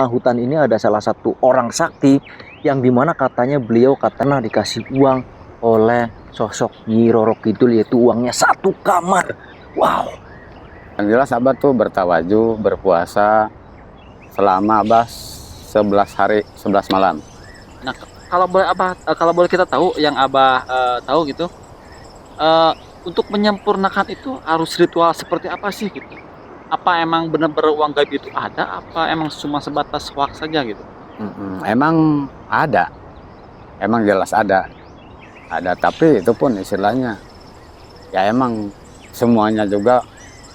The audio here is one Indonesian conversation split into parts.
Hutan ini ada salah satu orang sakti yang dimana katanya beliau katanya dikasih uang oleh sosok Nyi Roro Kidul, yaitu uangnya satu kamar. Wow. Yang jelas Abah tuh bertawajuh, berpuasa selama Abah 11 hari 11 malam. Nah, kalau boleh kalau boleh kita tahu yang Abah tahu gitu, eh, untuk menyempurnakan itu harus ritual seperti apa sih gitu? Apa emang benar-benar uang gaib itu ada? Apa emang cuma sebatas hoax saja gitu? Emang ada, emang jelas ada, tapi itu pun istilahnya ya emang semuanya juga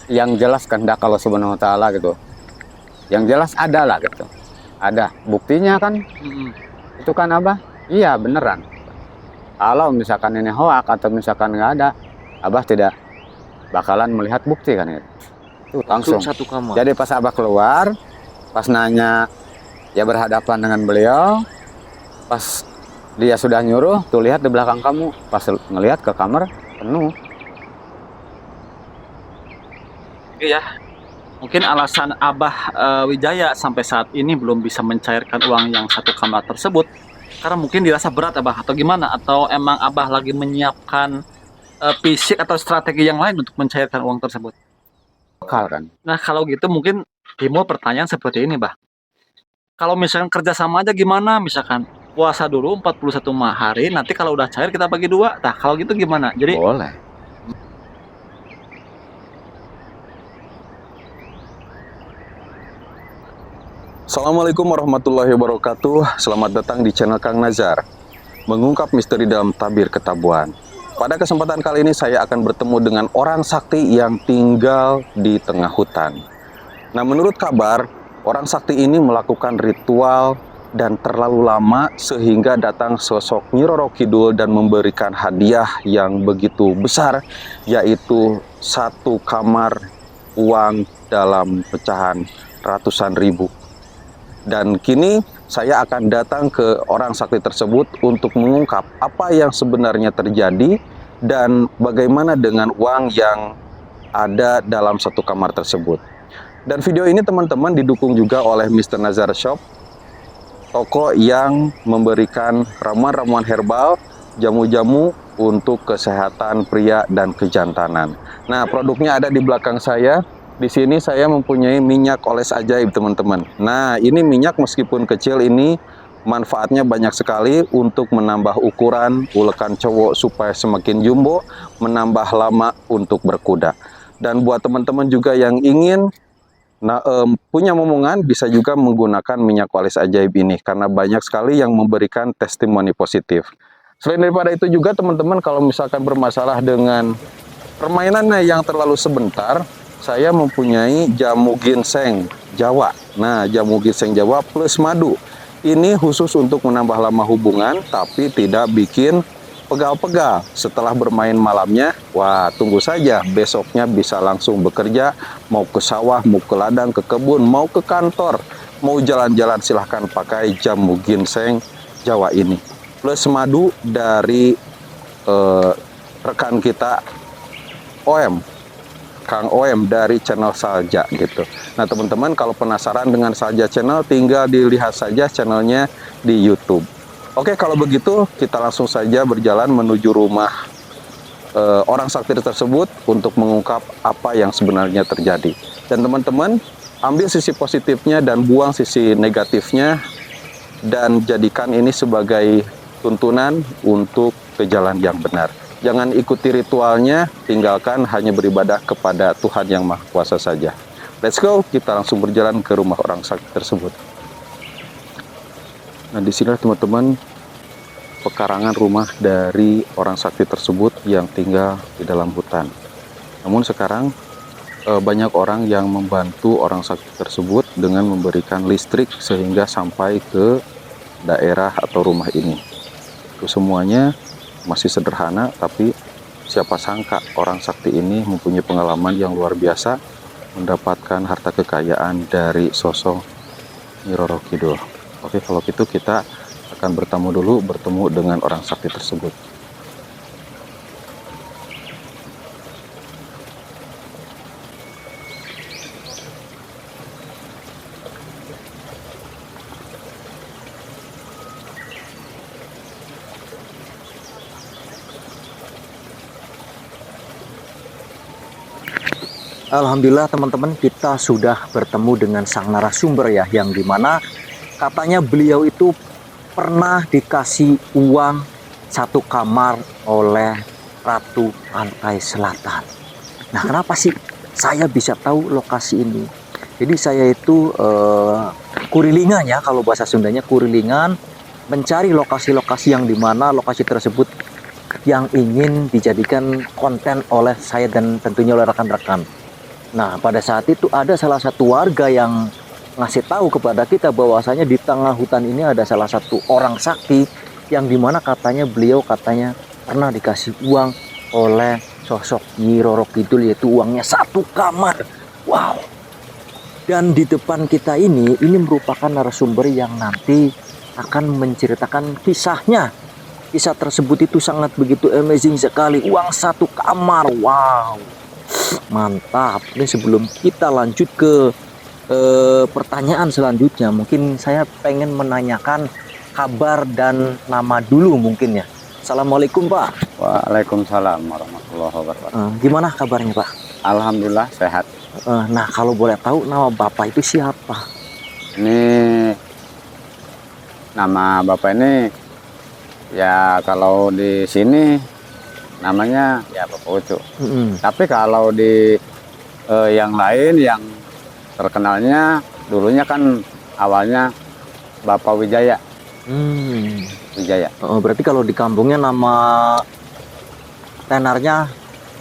yang jelas kehendak Allah Subhanahu Wa Taala gitu. Yang jelas ada lah gitu, ada buktinya kan. Itu kan Abah, iya beneran. Kalau misalkan ini hoax atau misalkan nggak ada, Abah tidak bakalan melihat bukti kan gitu. Itu langsung. Satu kamar. Jadi pas Abah keluar, pas nanya, ya berhadapan dengan beliau, pas dia sudah nyuruh, tuh lihat di belakang kamu, pas ngelihat ke kamar penuh. Iya. Mungkin alasan Abah Wijaya sampai saat ini belum bisa mencairkan uang yang satu kamar tersebut karena mungkin dirasa berat Abah atau gimana, atau emang Abah lagi menyiapkan fisik atau strategi yang lain untuk mencairkan uang tersebut. Lokal kan. Nah, kalau gitu mungkin timbul pertanyaan seperti ini, Bah. Kalau misalkan kerjasama aja gimana? Misalkan puasa dulu 41 hari, nanti kalau udah cair kita bagi dua. Nah, kalau gitu gimana? Jadi Boleh. Assalamualaikum warahmatullahi wabarakatuh. Selamat datang di channel Kang Nazar, mengungkap misteri dalam tabir Ketabuhan. Pada kesempatan kali ini saya akan bertemu dengan orang sakti yang tinggal di tengah hutan. Nah, menurut kabar, orang sakti ini melakukan ritual dan terlalu lama sehingga datang sosok Nyi Roro Kidul dan memberikan hadiah yang begitu besar, yaitu satu kamar uang dalam pecahan ratusan ribu. Dan kini saya akan datang ke orang sakti tersebut untuk mengungkap apa yang sebenarnya terjadi dan bagaimana dengan uang yang ada dalam satu kamar tersebut. Dan video ini teman-teman didukung juga oleh Mr. Nazar Shop, toko yang memberikan ramuan-ramuan herbal, jamu-jamu untuk kesehatan pria dan kejantanan. Nah, produknya ada di belakang saya. Di sini saya mempunyai minyak oles ajaib, teman-teman. Nah, ini minyak meskipun kecil ini manfaatnya banyak sekali untuk menambah ukuran ulekan cowok supaya semakin jumbo, menambah lama untuk berkuda. Dan buat teman-teman juga yang ingin punya momongan, bisa juga menggunakan minyak oles ajaib ini karena banyak sekali yang memberikan testimoni positif. Selain daripada itu juga teman-teman, kalau misalkan bermasalah dengan permainannya yang terlalu sebentar, saya mempunyai jamu ginseng Jawa. Nah, jamu ginseng Jawa plus madu. Ini khusus untuk menambah lama hubungan, tapi tidak bikin pegal-pegal. Setelah bermain malamnya, wah tunggu saja, besoknya bisa langsung bekerja. Mau ke sawah, mau ke ladang, ke kebun, mau ke kantor, mau jalan-jalan, silahkan pakai jamu ginseng Jawa ini. Plus madu dari rekan kita OM, Kang OM dari channel Salja gitu. Nah teman-teman, kalau penasaran dengan Salja Channel, tinggal dilihat saja channelnya di YouTube. Oke, kalau begitu kita langsung saja berjalan menuju rumah orang sakti tersebut untuk mengungkap apa yang sebenarnya terjadi. Dan teman-teman, ambil sisi positifnya dan buang sisi negatifnya, dan jadikan ini sebagai tuntunan untuk ke jalan yang benar. Jangan ikuti ritualnya, tinggalkan, hanya beribadah kepada Tuhan Yang Maha Kuasa saja. Let's go, kita langsung berjalan ke rumah orang sakti tersebut. Nah, di sini teman-teman pekarangan rumah dari orang sakti tersebut yang tinggal di dalam hutan. Namun sekarang banyak orang yang membantu orang sakti tersebut dengan memberikan listrik sehingga sampai ke daerah atau rumah ini. Itu semuanya masih sederhana, tapi siapa sangka orang sakti ini mempunyai pengalaman yang luar biasa mendapatkan harta kekayaan dari sosok Nyi Roro Kidul. Oke, kalau gitu kita akan bertemu dengan orang sakti tersebut. Alhamdulillah teman-teman, kita sudah bertemu dengan sang narasumber ya, yang dimana katanya beliau itu pernah dikasih uang satu kamar oleh Ratu Pantai Selatan. Nah, kenapa sih saya bisa tahu lokasi ini? Jadi saya itu kurilingan ya, kalau bahasa Sundanya kurilingan, mencari lokasi-lokasi yang dimana lokasi tersebut yang ingin dijadikan konten oleh saya dan tentunya oleh rekan-rekan. Nah, pada saat itu ada salah satu warga yang ngasih tahu kepada kita bahwasanya di tengah hutan ini ada salah satu orang sakti yang dimana beliau katanya pernah dikasih uang oleh sosok Nyi Roro Kidul, yaitu uangnya satu kamar. Wow. Dan di depan kita ini merupakan narasumber yang nanti akan menceritakan kisahnya. Kisah tersebut itu sangat begitu amazing sekali. Uang satu kamar. Wow. Mantap. Ini sebelum kita lanjut ke pertanyaan selanjutnya, mungkin saya pengen menanyakan kabar dan nama dulu mungkin ya. Assalamualaikum Pak. Waalaikumsalam warahmatullahi wabarakatuh. Gimana kabarnya Pak? Alhamdulillah sehat. Nah, kalau boleh tahu nama Bapak itu siapa? Ini nama Bapak ini ya kalau di sini namanya ya Bapak Ucu. Tapi kalau di yang lain yang terkenalnya dulunya kan awalnya Bapak Wijaya. Wijaya. Berarti kalau di kampungnya nama tenarnya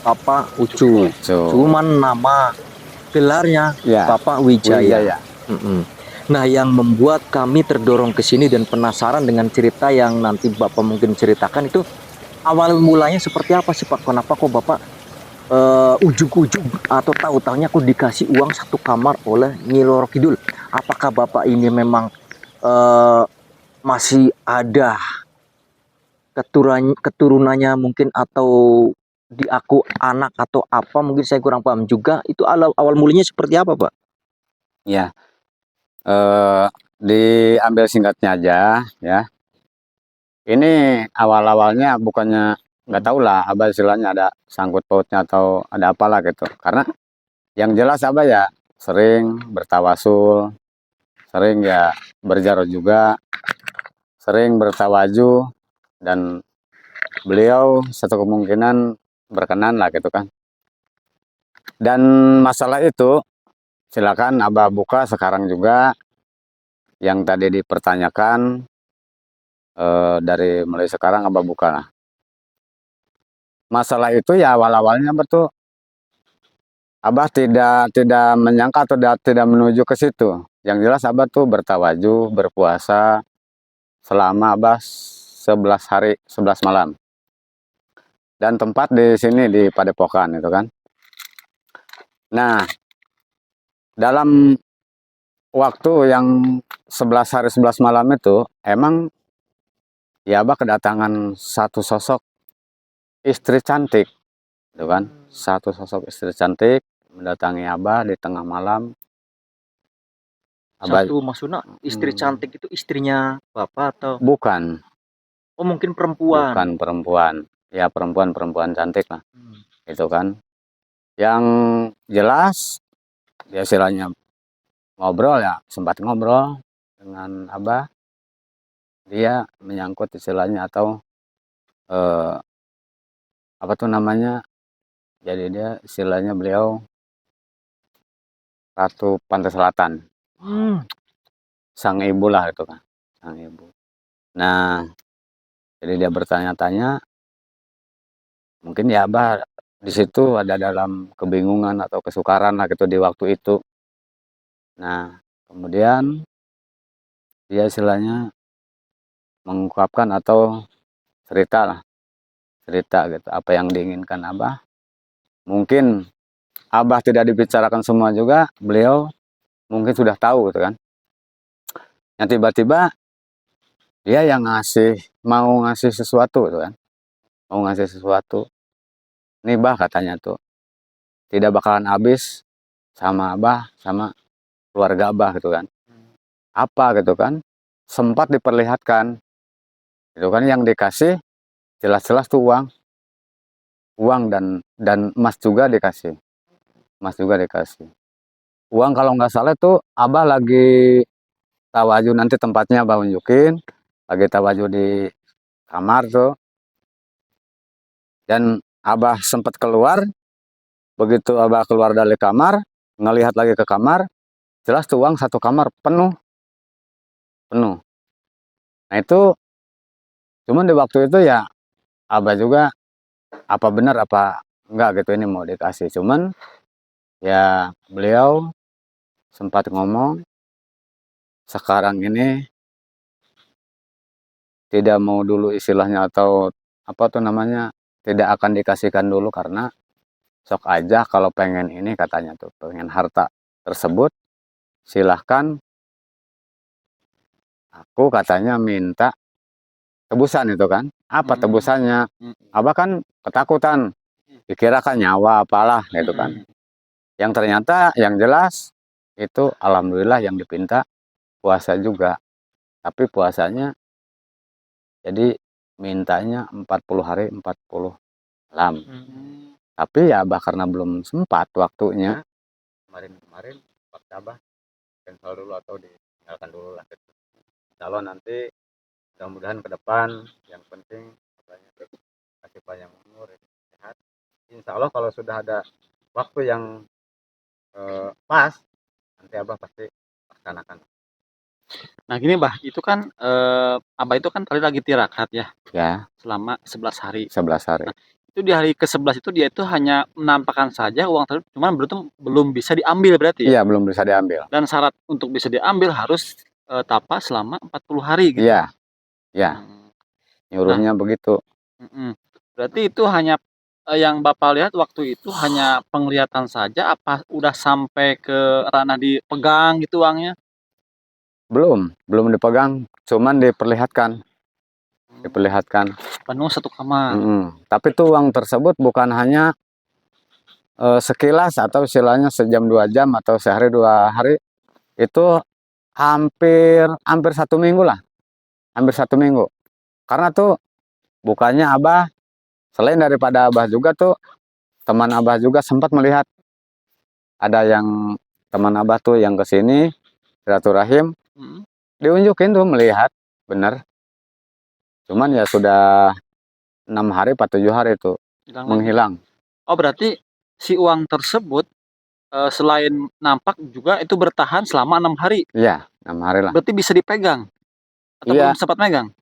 Bapak Ucu. Cuman nama gelarnya ya, Bapak Wijaya. Nah, yang membuat kami terdorong ke sini dan penasaran dengan cerita yang nanti Bapak mungkin ceritakan itu awal mulanya seperti apa sih Pak? Kenapa kok Bapak ujug-ujug atau tahu-tahunya kok dikasih uang satu kamar oleh Nyi Roro Kidul? Apakah Bapak ini memang masih ada keturunannya mungkin, atau diaku anak atau apa? Mungkin saya kurang paham juga. Itu awal mulanya seperti apa Pak? Ya, diambil singkatnya aja ya. Ini awal-awalnya bukannya nggak tahu lah Abah istilahnya ada sangkut pautnya atau ada apalah gitu. Karena yang jelas Abah ya sering bertawasul, sering ya berjarah juga, sering bertawaju, dan beliau satu kemungkinan berkenan lah gitu kan. Dan masalah itu silakan Abah buka sekarang juga yang tadi dipertanyakan, dari mulai sekarang Abah buka lah. Masalah itu ya awal-awalnya betul Abah tidak menyangka atau tidak menuju ke situ. Yang jelas Abah tuh bertawaju, berpuasa selama Abah 11 hari 11 malam. Dan tempat di sini di Padepokan itu kan. Nah, dalam waktu yang 11 hari 11 malam itu emang ya Abah kedatangan satu sosok istri cantik, gitu kan? Satu sosok istri cantik mendatangi Abah di tengah malam. Abah, Satu maksudnya istri cantik itu istrinya Bapak atau? bukan, Oh, mungkin perempuan. bukan perempuan. Ya perempuan cantik lah, itu kan. Yang jelas, ya istilahnya ngobrol ya, sempat ngobrol dengan Abah. Dia menyangkut istilahnya atau apa tuh namanya, jadi dia istilahnya beliau Ratu Pantai Selatan, sang ibu lah itu kan, sang ibu. Nah, jadi dia bertanya-tanya, mungkin ya Abah di situ ada dalam kebingungan atau kesukaran lah gitu di waktu itu. Nah, kemudian dia istilahnya mengungkapkan atau cerita lah, cerita gitu apa yang diinginkan Abah. Mungkin Abah tidak dibicarakan semua juga, beliau mungkin sudah tahu gitu kan. Yang tiba-tiba dia yang mau ngasih sesuatu gitu kan, mau ngasih sesuatu. Nih Bah katanya tuh, tidak bakalan habis sama Abah sama keluarga Abah gitu kan. Apa gitu kan, sempat diperlihatkan gitu kan, yang dikasih jelas-jelas tuh uang dan emas juga dikasih, emas juga dikasih. Uang kalau nggak salah tuh Abah lagi tawaju, nanti tempatnya Abah unjukin, lagi tawaju di kamar tuh, dan Abah sempat keluar. Begitu Abah keluar dari kamar, ngelihat lagi ke kamar, jelas tuh uang satu kamar penuh, penuh. Nah itu, cuman di waktu itu ya Abah juga apa benar apa enggak gitu ini mau dikasih. Cuman ya beliau sempat ngomong sekarang ini tidak mau dulu istilahnya, atau apa tuh namanya, tidak akan dikasihkan dulu karena sok aja kalau pengen ini, katanya tuh pengen harta tersebut silahkan, aku katanya minta tebusan itu kan. Apa tebusannya? Abah kan ketakutan, dikira kan nyawa apalah gitu kan. Yang ternyata yang jelas itu alhamdulillah yang dipinta puasa juga. Tapi puasanya jadi mintanya 40 hari 40 malam. Tapi ya Abah karena belum sempat waktunya, kemarin waktu Abah cancel dulu atau ditinggalkan dulu lah gitu. Kalau nanti mudah-mudahan ke depan yang penting katanya kasih panjang umur, sehat. Insya Allah kalau sudah ada waktu yang pas, nanti Abah pasti laksanakan. Nah gini Bah, itu kan Abah itu kan tadi lagi tirakat ya Ya, selama 11 hari. 11 hari. Itu di hari ke-11 itu dia itu hanya menampakkan saja uang tersebut, cuman belum bisa diambil berarti ya? Iya, belum bisa diambil. Dan syarat untuk bisa diambil harus tapa selama 40 hari gitu. Iya, ya, Hmm. nyuruhnya begitu. Berarti itu hanya yang Bapak lihat waktu itu hanya penglihatan saja, apa udah sampai ke ranah dipegang gitu uangnya? Belum dipegang, cuman diperlihatkan. Penuh satu kamar. Tapi tuh uang tersebut bukan hanya sekilas atau istilahnya sejam 2 jam atau sehari 2 hari, itu hampir 1 minggu lah, hampir 1 minggu. Karena tuh bukannya Abah, selain daripada Abah juga tuh teman Abah juga sempat melihat, ada yang teman Abah tuh yang kesini silaturahim, diunjukin tuh melihat bener. Cuman ya sudah 6 hari 7 hari itu menghilang. Oh berarti si uang tersebut selain nampak juga itu bertahan selama 6 hari. Iya, 6 hari lah. Berarti bisa dipegang atau Iya. belum sempat megang?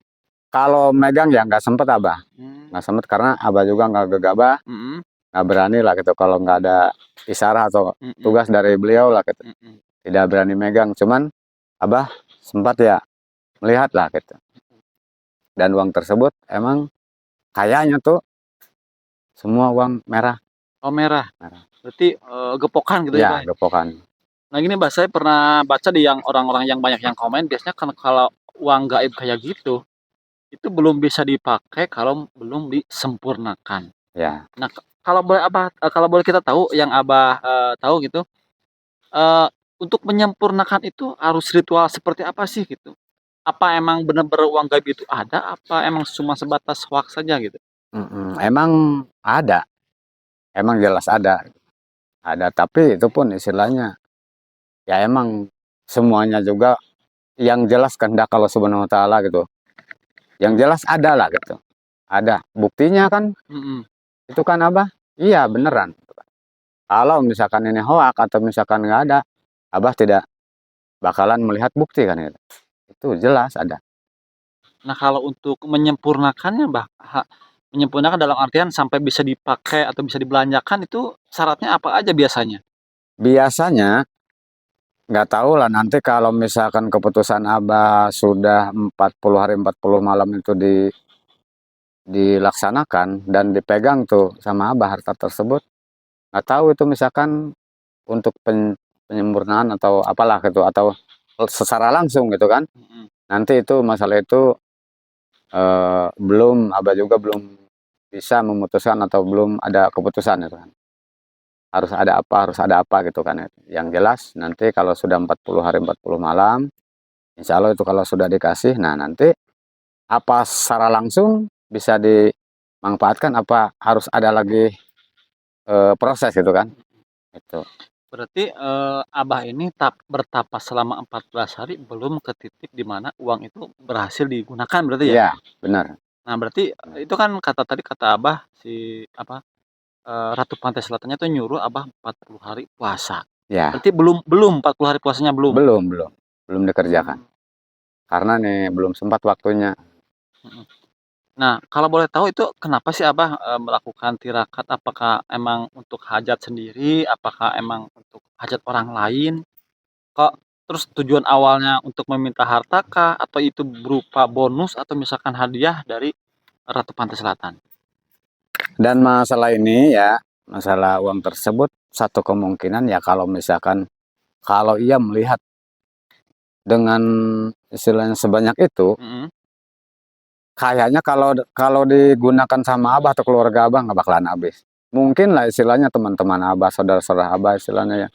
Kalau megang ya nggak sempet Abah, nggak sempet karena Abah juga nggak gegabah, nggak berani lah gitu kalau nggak ada isyarat atau tugas dari beliau lah gitu. Tidak berani megang, cuman Abah sempat ya melihat lah gitu. Dan uang tersebut emang kayaknya tuh semua uang merah. Oh merah. Merah. Berarti gepokan gitu ya? Ya, gepokan. Nah gini Mbak, saya pernah baca di yang orang-orang yang banyak yang komen, biasanya kan kalau uang gaib kayak gitu, itu belum bisa dipakai kalau belum disempurnakan. Ya. Nah kalau boleh Abah, kalau boleh kita tahu, yang Abah tahu gitu, untuk menyempurnakan itu harus ritual seperti apa sih gitu? Apa emang benar-benar uang gaib itu ada? Apa emang cuma sebatas hoax saja gitu? Emang ada, emang jelas ada, tapi itu pun istilahnya ya emang semuanya juga yang jelas kehendak Allah Subhanahu Wa Taala gitu. Yang jelas ada lah gitu, ada buktinya kan. Itu kan Abah, iya beneran. Kalau misalkan ini hoak atau misalkan nggak ada, Abah tidak bakalan melihat bukti kan gitu. Itu jelas ada. Nah kalau untuk menyempurnakannya menyempurnakan dalam artian sampai bisa dipakai atau bisa dibelanjakan, itu syaratnya apa aja biasanya? Biasanya nggak tahu lah, nanti kalau misalkan keputusan Abah sudah 40 hari 40 malam itu dilaksanakan dan dipegang tuh sama Abah harta tersebut, nggak tahu itu misalkan untuk penyempurnaan atau apalah gitu, atau secara langsung gitu kan. Nanti itu masalah itu belum, Abah juga belum bisa memutuskan atau belum ada keputusan itu kan. Harus ada apa gitu kan. Yang jelas nanti kalau sudah 40 hari 40 malam, insya Allah itu kalau sudah dikasih, nah nanti apa secara langsung bisa dimanfaatkan, apa harus ada lagi proses gitu kan. Itu. Berarti Abah ini bertapa selama 14 hari belum ke titik di mana uang itu berhasil digunakan berarti ya? Iya, benar. Nah berarti itu kan kata Abah si apa, Ratu Pantai Selatannya tuh nyuruh Abah 40 hari puasa. Ya, Berarti belum belum 40 hari puasanya belum? belum dikerjakan. Mmm, Karena nih belum sempat waktunya. mhm. Nah kalau boleh tahu itu kenapa sih Abah, melakukan tirakat? Apakah emang untuk hajat sendiri? Apakah emang untuk hajat orang lain? Kok terus tujuan awalnya untuk meminta harta kah? Atau itu berupa bonus atau misalkan hadiah dari Ratu Pantai Selatan? Dan masalah ini ya, masalah uang tersebut satu kemungkinan ya kalau misalkan kalau ia melihat dengan istilahnya sebanyak itu, Mhm. kayaknya kalau kalau digunakan sama Abah atau keluarga Abah nggak bakalan habis. Mungkin lah istilahnya teman-teman Abah, saudara-saudara Abah istilahnya ya.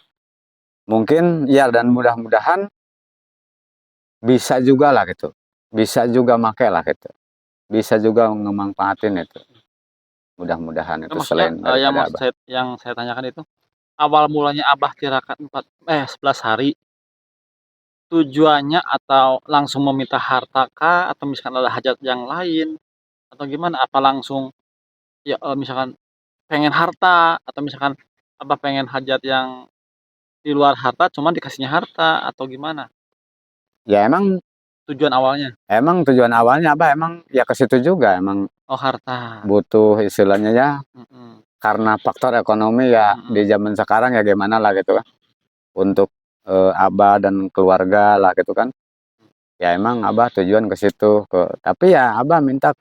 Mungkin ya dan mudah-mudahan bisa juga lah gitu. Bisa juga make lah gitu. Bisa juga ngemanfaatin itu. Mudah-mudahan Itu itu maksudnya, selain daripada Abah. yang saya tanyakan itu, awal mulanya Abah tirakat 11 hari, tujuannya atau langsung meminta harta kah? Atau misalkan ada hajat yang lain? Atau gimana? Apa langsung ya, misalkan pengen harta atau misalkan Abah pengen hajat yang di luar harta cuman dikasihnya harta atau gimana Ya emang tujuan awalnya? emang tujuan awalnya Abah emang ya ke situ juga emang Oh harta, butuh istilahnya ya mhm, karena faktor ekonomi ya mhm, di zaman sekarang ya gimana lah gitu kan untuk Abah dan keluarga lah gitu kan. Ya emang Abah tujuan ke situ tapi ya Abah minta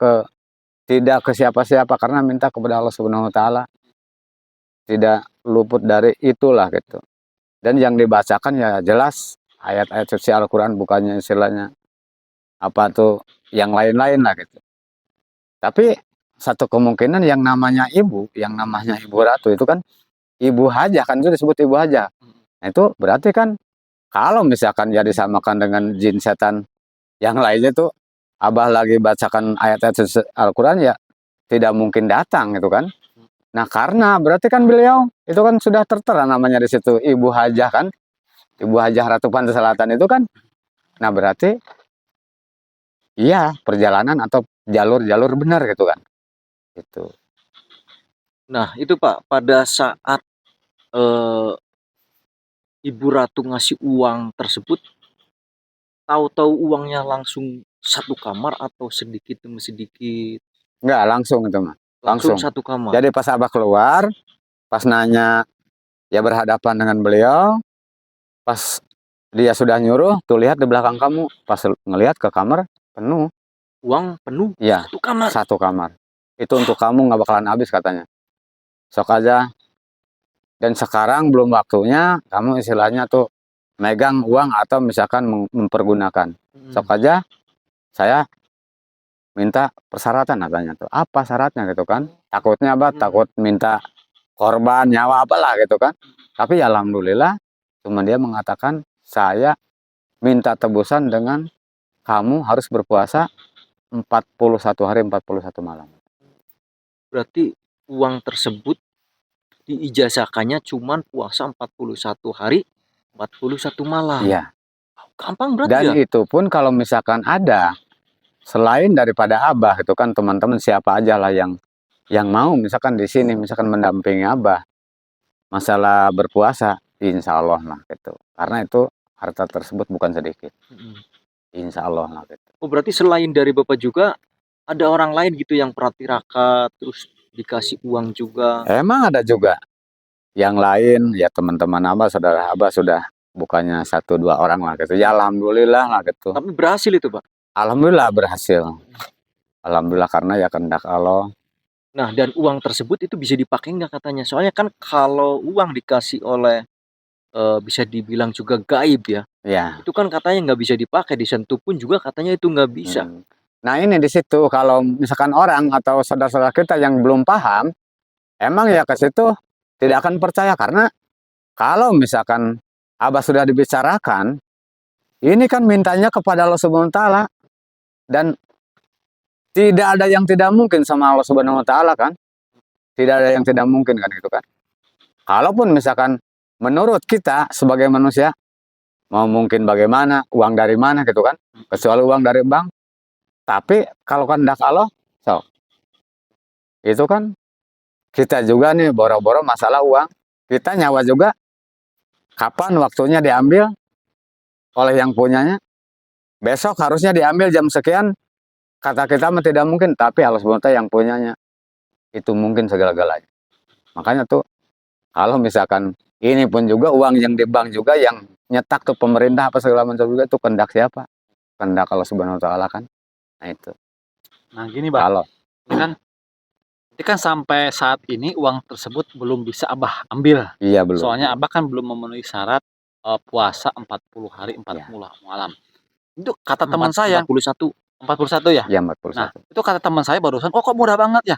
tidak ke siapa-siapa karena minta kepada Allah Subhanahu wa taala tidak luput dari itulah gitu. Dan yang dibacakan ya jelas ayat-ayat suci Al-Qur'an bukannya istilahnya apa tuh yang lain-lain lah gitu. Tapi satu kemungkinan yang namanya Ibu Ratu itu kan Ibu Hajah kan itu disebut Ibu Hajah. mhm. Nah, itu berarti kan kalau misalkan ya disamakan dengan jin setan yang lainnya tuh Abah lagi bacakan ayat-ayat suci Al-Qur'an ya tidak mungkin datang gitu kan. Nah, karena berarti kan beliau itu kan sudah tertera namanya di situ Ibu Hajah kan. Ibu Hajah Ratu Pantai Selatan itu kan. Nah, berarti iya perjalanan atau jalur-jalur benar gitu kan. Itu. Nah, itu Pak, pada saat eh, Ibu Ratu ngasih uang tersebut, tahu-tahu uangnya langsung satu kamar atau sedikit demi sedikit Enggak langsung itu mah. langsung Langsung. satu kamar. Jadi pas Abah keluar, pas nanya ya berhadapan dengan beliau, pas dia sudah nyuruh, tuh lihat di belakang kamu, pas ngelihat ke kamar penuh. Uang penuh Iya, satu kamar. satu kamar. Itu untuk kamu nggak bakalan habis katanya. Sok aja. Dan sekarang belum waktunya kamu istilahnya tuh megang uang atau misalkan mempergunakan. Hmm. Sok aja saya minta persyaratan katanya tuh. Apa syaratnya gitu kan? Takutnya apa? Takut minta korban nyawa apalah gitu kan. Tapi ya alhamdulillah cuma dia mengatakan saya minta tebusan dengan kamu harus berpuasa 41 hari 41 malam. Berarti uang tersebut diijazahkannya cuman puasa 41 hari 41 malam. Iya. Gampang berarti Dan ya? itu pun kalau misalkan ada selain daripada Abah itu kan teman-teman siapa aja lah yang mau misalkan di sini misalkan mendampingi Abah masalah berpuasa insya Allah lah gitu karena itu harta tersebut bukan sedikit Hmm. insya Allah lah gitu. Oh, berarti selain dari Bapak juga ada orang lain gitu yang pratirakat terus dikasih uang juga. Emang ada juga yang lain ya teman-teman Abah saudara Abah sudah bukannya satu dua orang lah gitu ya alhamdulillah lah gitu. Tapi berhasil itu, Pak. Alhamdulillah berhasil. Alhamdulillah karena ya kehendak Allah. Nah, dan uang tersebut itu bisa dipakai nggak katanya? Soalnya kan kalau uang dikasih oleh bisa dibilang juga gaib ya, Ya. itu kan katanya nggak bisa dipakai, disentuh pun juga katanya itu nggak bisa. Nah ini di situ kalau misalkan orang atau saudara-saudara kita yang belum paham, emang ya ke situ tidak akan percaya karena kalau misalkan Abah sudah dibicarakan, ini kan mintanya kepada Allah Subhanahu wa taala dan tidak ada yang tidak mungkin sama Allah Subhanahu wa taala kan? Tidak ada yang tidak mungkin kan gitu kan. Kalaupun misalkan menurut kita sebagai manusia, mau mungkin bagaimana, uang dari mana gitu kan, kecuali uang dari bank. Tapi kalau kehendak Allah, so, itu kan kita juga nih boro-boro masalah uang, kita nyawa juga kapan waktunya diambil oleh yang punyanya. Besok harusnya diambil jam sekian, kata kita mah tidak mungkin, tapi Allah SWT yang punyanya itu mungkin segala-galanya. Makanya tuh kalau misalkan ini pun juga uang yang di bank juga yang nyetak tuh pemerintah apa segala macam juga itu kehendak siapa? Kehendak Allah Subhanahu wa taala kan. Nah itu. Nah gini Bah, Kalau ini kan sampai saat ini uang tersebut belum bisa Abah ambil. iya belum. Soalnya Abah kan belum memenuhi syarat puasa 40 hari 40 Ya. malam. Itu kata teman saya 41. 41 ya. Iya Nah 41. itu kata teman saya barusan, oh kok murah banget ya.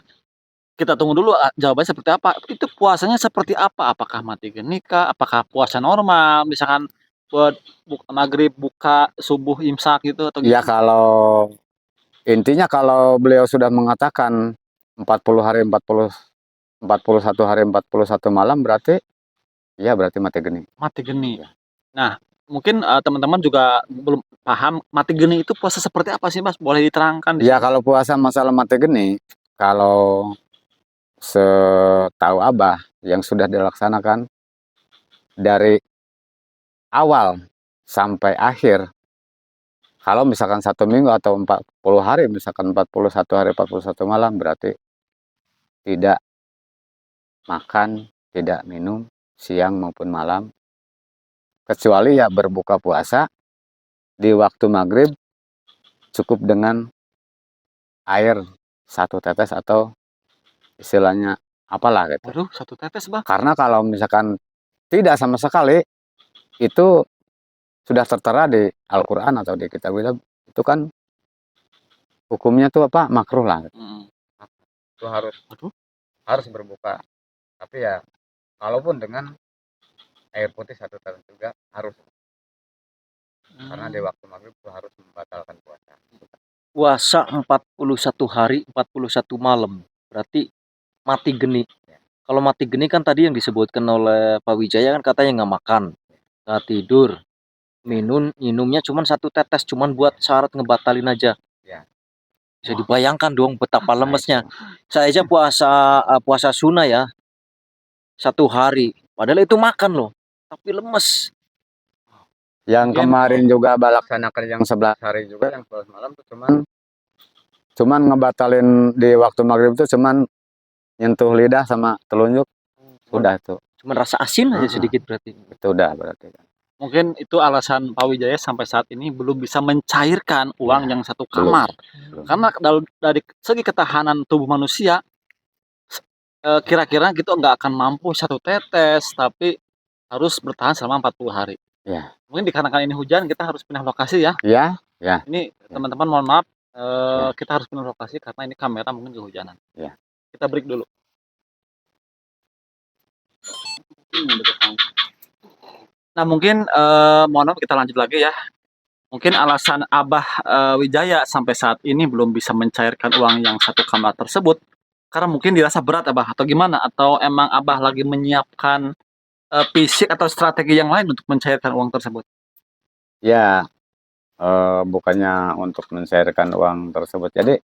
Kita tunggu dulu jawabannya seperti apa. Itu puasanya seperti apa? Apakah mati geni kah? Apakah puasa normal? Misalkan buat maghrib, buka, subuh, imsak gitu atau Ya gimana? kalau intinya kalau beliau sudah mengatakan 40 hari 41 hari 41 malam berarti ya berarti mati geni. Mati geni. Ya. Nah, mungkin teman-teman juga belum paham mati geni itu puasa seperti apa sih, Mas? Boleh diterangkan di Ya sini? kalau puasa masalah mati geni, kalau setahu Abah yang sudah dilaksanakan dari awal sampai akhir, kalau misalkan 1 minggu atau 40 hari, misalkan 41 hari 41 malam, berarti tidak makan, tidak minum siang maupun malam, kecuali ya berbuka puasa di waktu maghrib cukup dengan air 1 tetes atau istilahnya apalah gitu. Waduh, 1 tetes, Bah. Karena kalau misalkan tidak sama sekali, itu sudah tertera di Al-Quran atau di kitab-kitab, itu kan hukumnya tuh apa, makruh lah. Mm. Itu harus Waduh. harus berbuka. Tapi ya kalaupun dengan air putih 1 tetes juga harus, karena di waktu maghrib itu harus membatalkan puasa. Puasa 41 hari 41 malam. Berarti mati geni. Kalau mati geni kan tadi yang disebutkan oleh Pak Wijaya kan katanya nggak makan, nggak tidur, minumnya cuma 1 tetes, cuman buat syarat ngebatalin aja. Ya. Bisa dibayangkan dong betapa Nah, lemesnya. itu. Saya aja puasa sunnah ya 1 hari, padahal itu makan loh, tapi lemes. Yang Mungkin kemarin juga laksanakan yang 11 hari juga, yang 11 malam tuh cuman ngebatalin di waktu maghrib tuh cuman nyentuh lidah sama telunjuk, udah tuh. Cuman rasa asin aja sedikit berarti. Itu udah berarti. mungkin itu alasan Pak Wijaya sampai saat ini belum bisa mencairkan uang yang satu kamar. Belum. Karena dari segi ketahanan tubuh manusia, kira-kira gitu nggak akan mampu 1 tetes, tapi harus bertahan selama 40 hari. Ya. Mungkin dikarenakan ini hujan, kita harus pindah lokasi ya. Ya, ya. Ini teman-teman mohon maaf, Ya. kita harus pindah lokasi karena ini kamera mungkin kehujanan. Ya. Kita break dulu. Nah mungkin mohon maaf kita lanjut lagi ya. Mungkin alasan Abah Wijaya sampai saat ini belum bisa mencairkan uang yang satu kamar tersebut karena mungkin dirasa berat Abah atau gimana, atau emang Abah lagi menyiapkan fisik atau strategi yang lain untuk mencairkan uang tersebut. Ya, bukannya untuk mencairkan uang tersebut. Jadi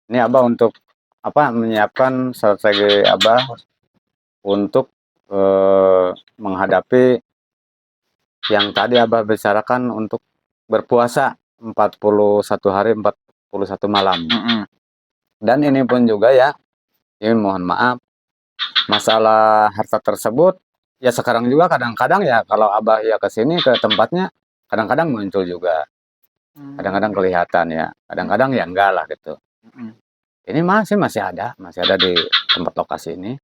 ini Abah untuk apa, menyiapkan strategi Abah untuk menghadapi yang tadi Abah bicarakan untuk berpuasa 41 hari 41 malam. Dan ini pun juga ya, ini mohon maaf, masalah harta tersebut ya sekarang juga kadang-kadang ya kalau Abah ya ke sini ke tempatnya kadang-kadang muncul juga. Kadang-kadang kelihatan ya, kadang-kadang ya enggak lah gitu. Ini masih ada di tempat lokasi ini.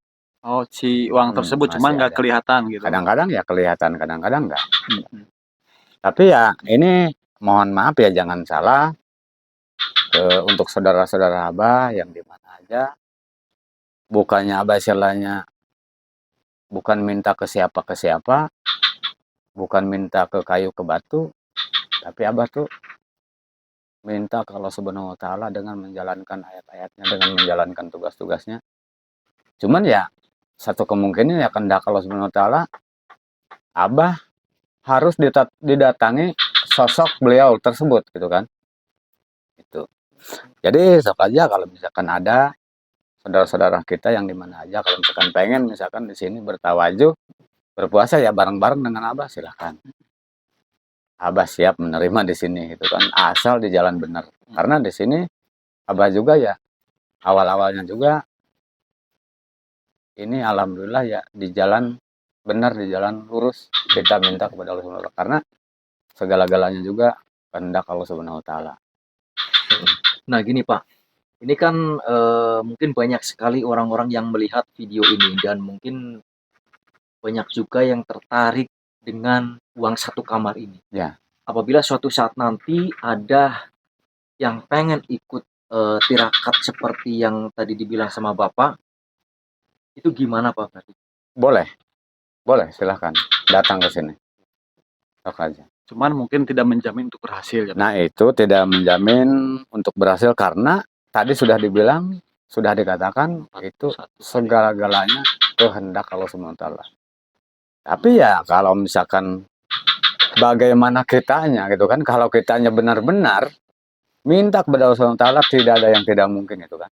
Oh, si uang tersebut cuman nggak kelihatan gitu. Kadang-kadang ya kelihatan, kadang-kadang enggak. Tapi ya ini mohon maaf ya, jangan salah untuk saudara-saudara Abah yang di mana aja. Bukannya Abah istilahnya bukan minta ke siapa, bukan minta ke kayu ke batu, tapi Abah tuh minta kalau Subhanahu wa taala dengan menjalankan ayat-ayatnya, dengan menjalankan tugas-tugasnya. Cuman ya satu kemungkinan ya kehendak Allah Subhanahu wa taala Abah harus didatangi sosok beliau tersebut gitu kan. Itu. Jadi sok aja kalau misalkan ada saudara-saudara kita yang di mana aja kalau misalkan pengen misalkan di sini bertawajuh berpuasa ya bareng-bareng dengan Abah silahkan. Abah siap menerima di sini gitu kan asal di jalan benar. Karena di sini Abah juga ya awal-awalnya juga ini alhamdulillah ya di jalan benar, di jalan lurus. Kita minta kepada Allah Subhanahu wa taala karena segala-galanya juga kehendak Allah Subhanahu wa taala. Nah gini Pak, ini kan mungkin banyak sekali orang-orang yang melihat video ini dan mungkin banyak juga yang tertarik dengan uang satu kamar ini. Ya. Apabila suatu saat nanti ada yang pengen ikut tirakat seperti yang tadi dibilang sama Bapak, itu gimana Pak berarti? Boleh silahkan datang ke sini. Sok aja. Cuman mungkin tidak menjamin untuk berhasil ya. Nah itu tidak menjamin untuk berhasil karena tadi sudah dibilang, sudah dikatakan itu segala-galanya kehendak Allah Subhanahu wa taala. Tapi ya kalau misalkan bagaimana kitanya gitu kan, kalau kitanya benar-benar minta kepada Allah Subhanahu wa taala tidak ada yang tidak mungkin itu kan.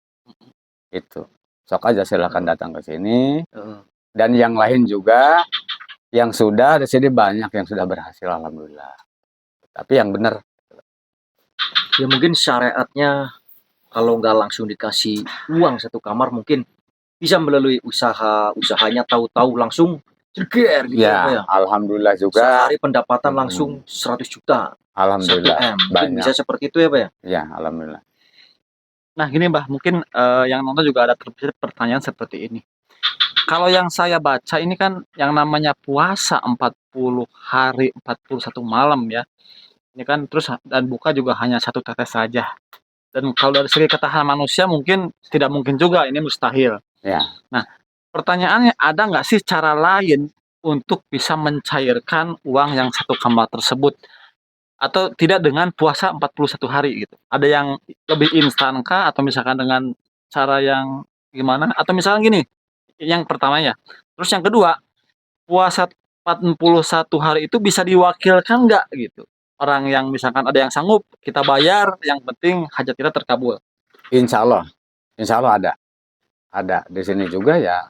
Itu. Sok aja silahkan datang ke sini. Dan yang lain juga yang sudah di sini banyak yang sudah berhasil alhamdulillah. Tapi yang benar Ya mungkin syariatnya kalau nggak langsung dikasih uang satu kamar mungkin bisa melalui usahanya tahu-tahu langsung jeger gitu ya, Pak ya. alhamdulillah juga. Sehari pendapatan langsung 100 juta. Alhamdulillah 1 M. Mungkin banyak. bisa seperti itu ya Pak ya? Ya, alhamdulillah. Nah gini Mbah, mungkin yang nonton juga ada terbesit pertanyaan seperti ini. Kalau yang saya baca ini kan yang namanya puasa 40 hari 41 malam ya. Ini kan terus dan buka juga hanya 1 tetes saja. Dan kalau dari segi ketahanan manusia mungkin tidak mungkin juga, ini mustahil. Ya. Nah, pertanyaannya ada nggak sih cara lain untuk bisa mencairkan uang yang satu kamar tersebut? Atau tidak dengan puasa 41 hari gitu? Ada yang lebih instan kah? Atau misalkan dengan cara yang gimana? Atau misalkan gini, yang pertama ya. Terus yang kedua, puasa 41 hari itu bisa diwakilkan nggak gitu? Orang yang misalkan ada yang sanggup, kita bayar, yang penting hajat kita terkabul. Insya Allah ada. Ada di sini juga ya,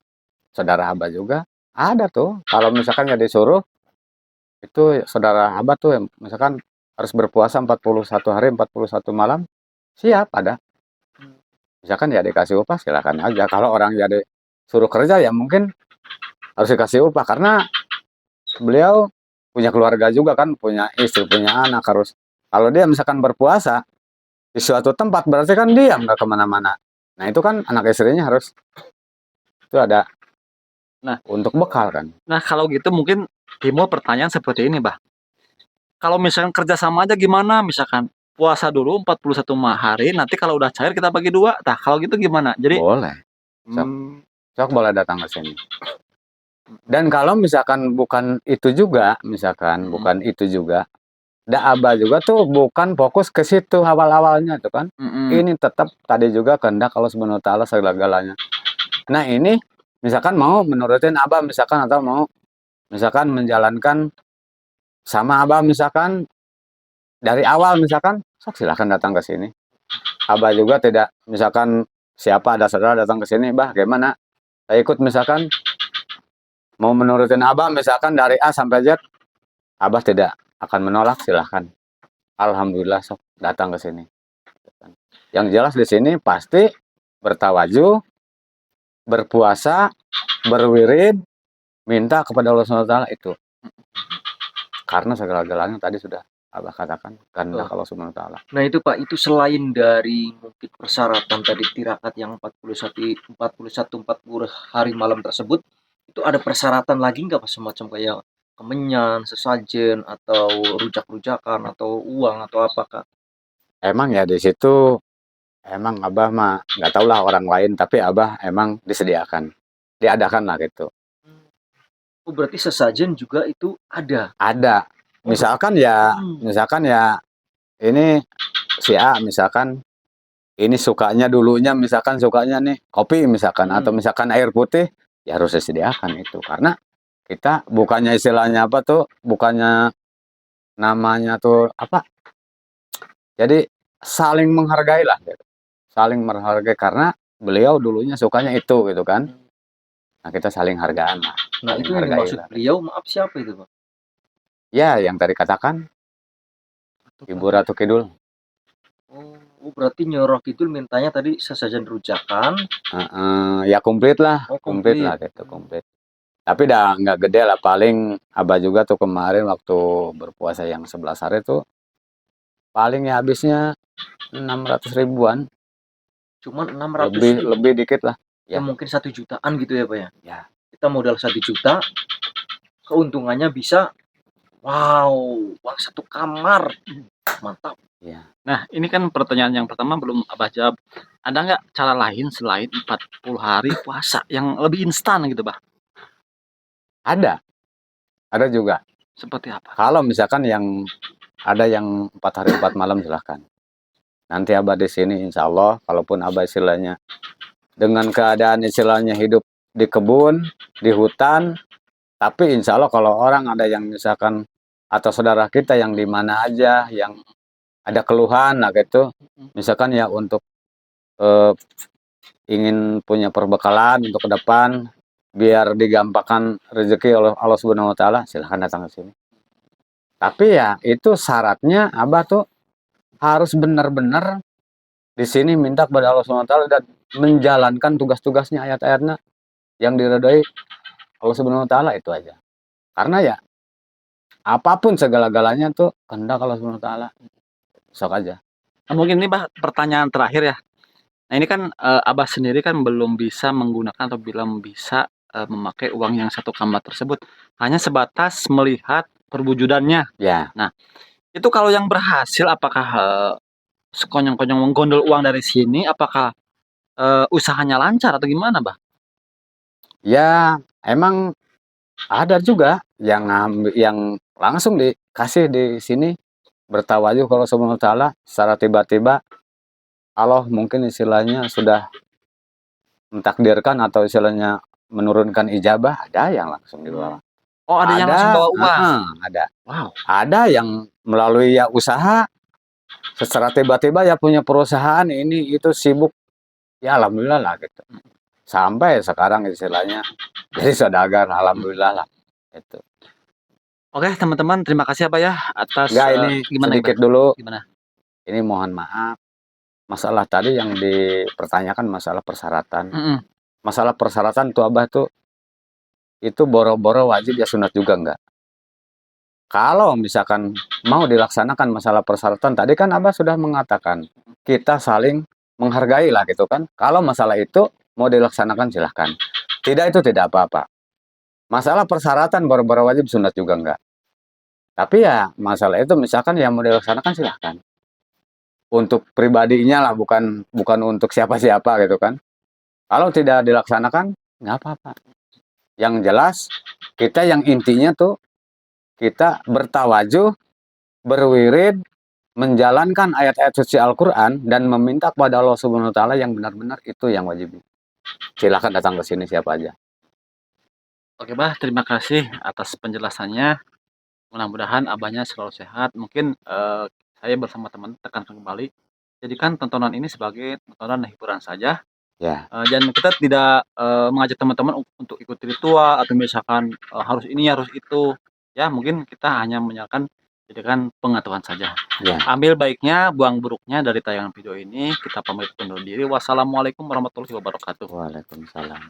saudara Abah juga ada tuh. Kalau misalkan ya disuruh, itu saudara Abah tuh misalkan harus berpuasa 41 hari 41 malam, siap ada. Misalkan ya dikasih upah silakan aja. Kalau orang ya disuruh kerja ya mungkin harus dikasih upah karena beliau punya keluarga juga kan, punya istri, punya anak harus. Kalau dia misalkan berpuasa di suatu tempat berarti kan dia nggak kemana-mana. Nah itu kan anak istrinya harus itu ada. Nah untuk bekal kan. Nah kalau gitu mungkin timbul pertanyaan seperti ini Bah. Kalau misalkan kerjasama aja gimana? Misalkan puasa dulu 41 hari, nanti kalau udah cair kita bagi 2. Nah kalau gitu gimana? Jadi boleh. Sok boleh datang ke sini. Dan kalau misalkan bukan itu juga, misalkan bukan itu juga, Abah juga tuh bukan fokus ke situ awal-awalnya tuh kan. Ini tetap tadi juga kehendak Allah Subhanahu wa taala segala-galanya. Nah, ini misalkan mau menurutin Abah misalkan atau mau misalkan menjalankan sama Abah misalkan dari awal misalkan, sok silahkan datang ke sini. Abah juga tidak misalkan siapa ada saudara datang ke sini, Bah, gimana? Saya ikut misalkan mau menurutin Abah misalkan dari A sampai Z, Abah tidak akan menolak, silahkan. Alhamdulillah sok datang ke sini. Yang jelas di sini pasti bertawajuh, berpuasa, berwirid, minta kepada Allah SWT itu. Karena segala-galanya tadi sudah Abah katakan kehendak Allah Subhanahu wa taala. Nah itu Pak, itu selain dari mungkin persyaratan tadi tirakat yang 41 40 hari malam tersebut, itu ada persyaratan lagi nggak Pak, semacam kayak kemenyan, sesajen, atau rujak-rujakan, atau uang, atau apakah? Emang ya di situ emang Abah mah nggak tahu lah orang lain, tapi Abah emang disediakan, diadakan lah gitu. Oh berarti sesajen juga itu ada? Ada. Misalkan ya ini si A misalkan ini sukanya dulunya misalkan sukanya nih kopi misalkan atau misalkan air putih ya harus disediakan itu karena kita bukannya istilahnya apa tuh, bukannya namanya tuh apa, jadi saling menghargai lah gitu. Saling menghargai karena beliau dulunya sukanya itu gitu kan. Nah kita saling hargaan lah. Nah, Saling itu yang hargai dimaksud lah. beliau, maaf, siapa itu, Pak? Ya yang tadi katakan Ibu Ratu Kidul. Oh, berarti Nyoro Kidul mintanya tadi sesajen rujakan. Ya komplit lah, Oh, komplit komplit. lah gitu, komplit. Tapi dah nggak gede lah, paling Abah juga tuh kemarin waktu berpuasa yang 11 hari tuh paling ya habisnya 600 ribuan, Cuman 600 lebih ribu. lebih dikit lah. Ya Ya. mungkin 1 jutaan gitu ya, Pak ya. Ya. Kita modal 1 juta, keuntungannya bisa uang 1 kamar. Mantap. Ya. Nah, ini kan pertanyaan yang pertama belum Abah jawab. Ada nggak cara lain selain 40 hari puasa yang lebih instan gitu, Bah? Ada juga. Seperti apa? Kalau misalkan yang ada yang 4 hari 4 malam silahkan. Nanti Abah di sini insya Allah, kalaupun Abah istilahnya dengan keadaan istilahnya hidup di kebun, di hutan, tapi insya Allah kalau orang ada yang misalkan atau saudara kita yang di mana aja yang ada keluhan lah gitu, misalkan ya untuk ingin punya perbekalan untuk ke depan biar digampangkan rezeki oleh Allah Subhanahu wa taala, silahkan datang ke sini. Tapi ya itu syaratnya Abah tuh harus benar-benar di sini minta kepada Allah Subhanahu wa taala dan menjalankan tugas-tugasnya, ayat-ayatnya yang diridhoi Allah Subhanahu wa taala, itu aja. Karena ya apapun segala-galanya tuh kehendak Allah Subhanahu wa taala. Sok aja. Nah, mungkin ini Bah pertanyaan terakhir ya. Nah, ini kan Abah sendiri kan belum bisa menggunakan atau belum bisa memakai uang yang 1 kamar tersebut. Hanya sebatas melihat perwujudannya. Ya. Nah, itu kalau yang berhasil apakah sekonyong-konyong menggondol uang dari sini, apakah usahanya lancar atau gimana, Bah? Ya, emang ada juga yang langsung dikasih di sini bertawajuh kalau Subhanahu wa taala secara tiba-tiba Allah mungkin istilahnya sudah mentakdirkan atau istilahnya menurunkan ijabah, ada yang langsung dibawa. Oh, ada yang langsung bawa uang. Ada. Wow. Ada yang melalui ya usaha secara tiba-tiba ya punya perusahaan ini itu sibuk, ya alhamdulillah lah gitu. Sampai sekarang istilahnya jadi saudagar, alhamdulillah lah itu. Oke, teman-teman, terima kasih Pak ya atas Enggak, ini gimana sedikit Bah? dulu. Gimana? Ini mohon maaf. Masalah tadi yang dipertanyakan masalah persyaratan. Mm-mm. Masalah persyaratan tuh Abah tuh itu boro-boro wajib ya sunat juga enggak. Kalau misalkan mau dilaksanakan masalah persyaratan tadi kan Abah sudah mengatakan kita saling menghargai lah gitu kan. Kalau masalah itu mau dilaksanakan silahkan. Tidak, itu tidak apa-apa. Masalah persyaratan boro-boro wajib sunat juga enggak. Tapi ya masalah itu misalkan yang mau dilaksanakan silahkan. Untuk pribadinya lah, bukan untuk siapa-siapa gitu kan. Kalau tidak dilaksanakan nggak apa-apa. Yang jelas kita yang intinya tuh kita bertawajuh, berwirid, menjalankan ayat-ayat suci Al-Quran dan meminta kepada Allah Subhanahu wa taala yang benar-benar, itu yang wajib. Silahkan datang ke sini siapa aja. Oke Bah, terima kasih atas penjelasannya. Mudah-mudahan Abahnya selalu sehat. Mungkin saya bersama teman tekankan kembali, jadikan tontonan ini sebagai tontonan hiburan saja. Ya. Dan kita tidak mengajak teman-teman untuk ikut ritual atau misalkan harus ini harus itu. Ya, mungkin kita hanya menyarankan jadikan pengetahuan saja. Ya. Ambil baiknya, buang buruknya dari tayangan video ini. Kita pamit undur diri. Wassalamualaikum warahmatullahi wabarakatuh. Waalaikumsalam.